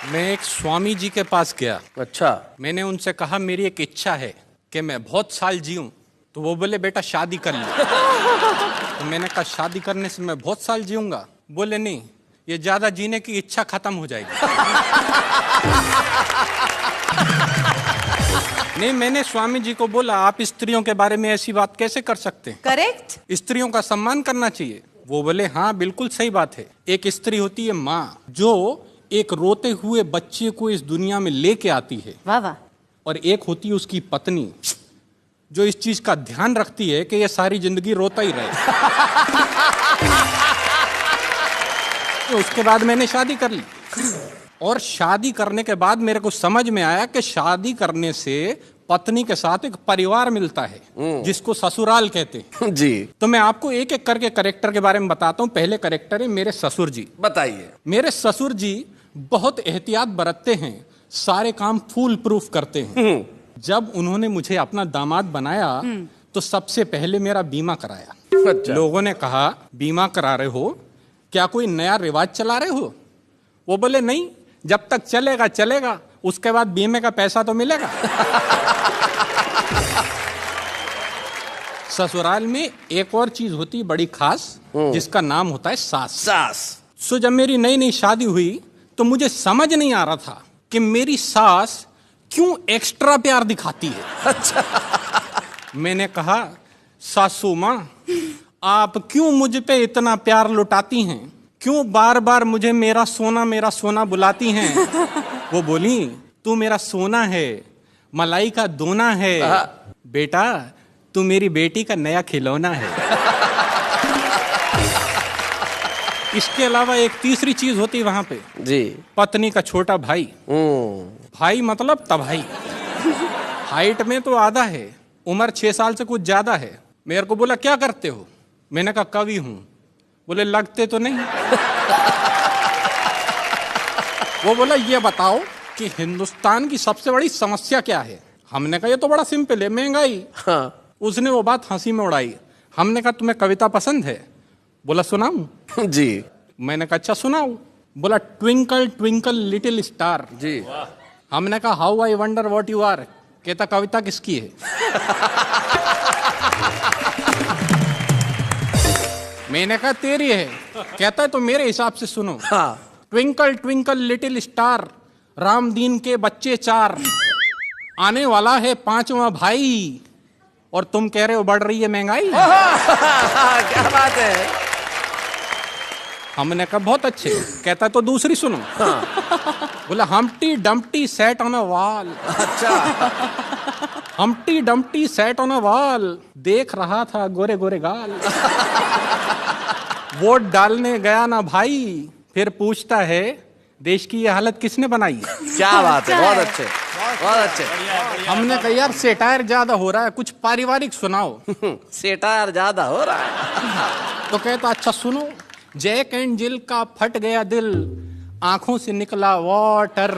मैं एक स्वामी जी के पास गया। अच्छा। मैंने उनसे कहा मेरी एक इच्छा है कि मैं बहुत साल जीऊं। तो वो बोले बेटा शादी कर ले। तो मैंने कहा शादी करने से मैं बहुत साल जीऊंगा? बोले नहीं, ये ज्यादा जीने की इच्छा खत्म हो जाएगी। नहीं, मैंने स्वामी जी को बोला आप स्त्रियों के बारे में ऐसी बात कैसे कर सकते हैं? करेक्ट। स्त्रियों का सम्मान करना चाहिए। वो बोले हाँ बिल्कुल सही बात है। एक स्त्री होती है माँ, जो एक रोते हुए बच्चे को इस दुनिया में लेके आती है। वाह वाह। और एक होती है उसकी पत्नी, जो इस चीज का ध्यान रखती है कि ये सारी जिंदगी रोता ही रहे। तो उसके बाद मैंने शादी कर ली। और शादी करने के बाद मेरे को समझ में आया कि शादी करने से पत्नी के साथ एक परिवार मिलता है जिसको ससुराल कहते हैं। जी। तो मैं आपको एक एक करके कैरेक्टर के बारे में बताता हूँ। पहले कैरेक्टर है मेरे ससुर जी। बताइए। मेरे ससुर जी बहुत एहतियात बरतते हैं, सारे काम फूल प्रूफ करते हैं। जब उन्होंने मुझे अपना दामाद बनाया तो सबसे पहले मेरा बीमा कराया। अच्छा। लोगों ने कहा बीमा करा रहे हो, क्या कोई नया रिवाज चला रहे हो? वो बोले नहीं, जब तक चलेगा चलेगा, उसके बाद बीमे का पैसा तो मिलेगा। ससुराल में एक और चीज होती बड़ी खास, जिसका नाम होता है सास। सास। सो जब मेरी नई नई शादी हुई तो मुझे समझ नहीं आ रहा था कि मेरी सास क्यों एक्स्ट्रा प्यार दिखाती है। अच्छा। मैंने कहा सासू माँ, आप क्यों मुझ पे इतना प्यार लुटाती हैं? क्यों बार बार मुझे मेरा सोना बुलाती हैं? वो बोली तू मेरा सोना है, मलाई का दोना है, बेटा तू मेरी बेटी का नया खिलौना है। इसके अलावा एक तीसरी चीज होती वहां पे जी। पत्नी का छोटा भाई। भाई मतलब तभाई। हाइट में तो आधा है, उम्र 6 साल से कुछ ज्यादा है। मेरे को बोला क्या करते हो? मैंने कहा कवि हूं। बोले लगते तो नहीं। वो बोला ये बताओ कि हिंदुस्तान की सबसे बड़ी समस्या क्या है? हमने कहा ये तो बड़ा सिंपल है, महंगाई। हाँ। उसने वो बात हंसी में उड़ाई। हमने कहा तुम्हें कविता पसंद है? बोला सुनाऊं? जी। मैंने कहा अच्छा सुनाओ। बोला ट्विंकल ट्विंकल लिटिल स्टार। जी। हमने कहा how I wonder what you are. कहता कविता किसकी है? मैंने कहा तेरी है। कहता है तो मेरे हिसाब से सुनो। हाँ। Twinkle twinkle little star, Ram दीन के बच्चे 4, आने वाला है 5वां भाई, और तुम कह रहे हो बढ़ रही है महंगाई। क्या बात है। हमने कहा बहुत अच्छे। कहता तो दूसरी सुनो। बोला Humpty Dumpty sat on a wall. अच्छा। Humpty Dumpty sat on a wall, देख रहा था गोरे गोरे गाल। वोट डालने गया ना भाई, फिर पूछता है देश की ये हालत किसने बनाई? क्या बात है, बहुत अच्छे, बहुत अच्छे। हमने कहा यार सेटायर ज्यादा हो रहा है, कुछ पारिवारिक सुनाओ। सेटायर ज्यादा हो रहा है। तो कहता अच्छा सुनो, जैक एंड जिल का फट गया दिल, आंखों से निकला वाटर,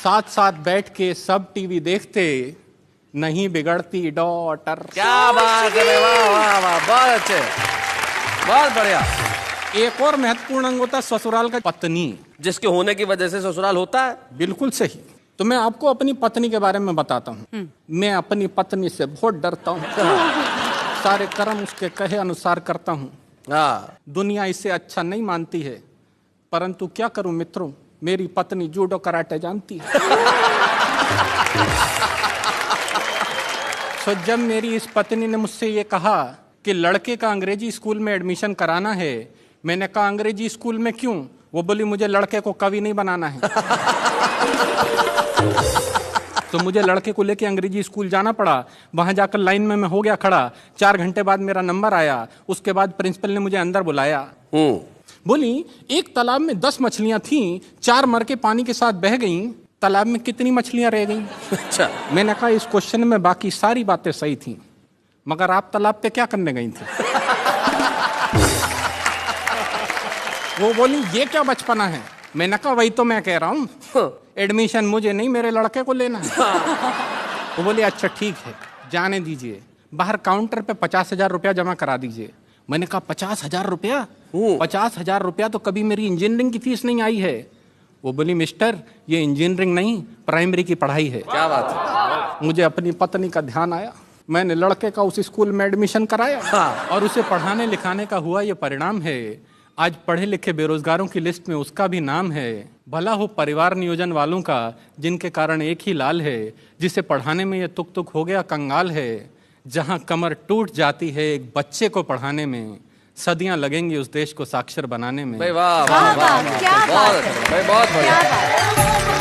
साथ साथ बैठ के सब टीवी देखते, नहीं बिगड़ती डॉटर। क्या बात है, वाह वाह वाह, बहुत अच्छे, बहुत बढ़िया। एक और महत्वपूर्ण अंग होता है ससुराल का पत्नी, जिसके होने की वजह से ससुराल होता है। बिल्कुल सही। तो मैं आपको अपनी पत्नी के बारे में बताता हूँ। मैं अपनी पत्नी से बहुत डरता हूँ। सारे कर्म उसके कहे अनुसार करता हूँ। हाँ। दुनिया इसे अच्छा नहीं मानती है, परंतु क्या करूं मित्रों, मेरी पत्नी जूडो कराटे जानती है। तो जब मेरी इस पत्नी ने मुझसे ये कहा कि लड़के का अंग्रेजी स्कूल में एडमिशन कराना है, मैंने कहा अंग्रेजी स्कूल में क्यों? वो बोली मुझे लड़के को कवि नहीं बनाना है। तो मुझे लड़के को लेके अंग्रेजी स्कूल जाना पड़ा। वहां जाकर लाइन में मैं हो गया खड़ा। 4 घंटे बाद मेरा नंबर आया। उसके बाद प्रिंसिपल ने मुझे अंदर बुलाया। बोली एक तालाब में 10 मछलियां थीं, 4 मर के पानी के साथ बह गईं, तालाब में कितनी मछलियां रह गईं? अच्छा। मैंने कहा इस क्वेश्चन में बाकी सारी बातें सही थीं, मगर आप तालाब पे क्या करने गई थी? वो बोली ये क्या बचपना है? मैंने कहा वही तो मैं कह रहा हूँ, एडमिशन मुझे नहीं मेरे लड़के को लेना है। वो बोली अच्छा ठीक है, जाने दीजिए, बाहर काउंटर पे 50,000 रुपया जमा करा दीजिए। मैंने कहा 50,000 रुपया? 50,000 रुपया तो कभी मेरी इंजीनियरिंग की फीस नहीं आई है। वो बोली मिस्टर ये इंजीनियरिंग नहीं प्राइमरी की पढ़ाई है। क्या बात है। मुझे अपनी पत्नी का ध्यान आया, मैंने लड़के का उस स्कूल में एडमिशन कराया हाँ। और उसे पढ़ाने लिखाने का हुआ ये परिणाम है। आज पढ़े लिखे बेरोजगारों की लिस्ट में उसका भी नाम है। भला हो परिवार नियोजन वालों का जिनके कारण एक ही लाल है, जिसे पढ़ाने में ये तुक तुक हो गया कंगाल है। जहां कमर टूट जाती है एक बच्चे को पढ़ाने में, सदियां लगेंगी उस देश को साक्षर बनाने में। भाई वाह क्या वाह वाह बात, क्या बहुत बात है। भाई बहुत बढ़िया। क्या बात।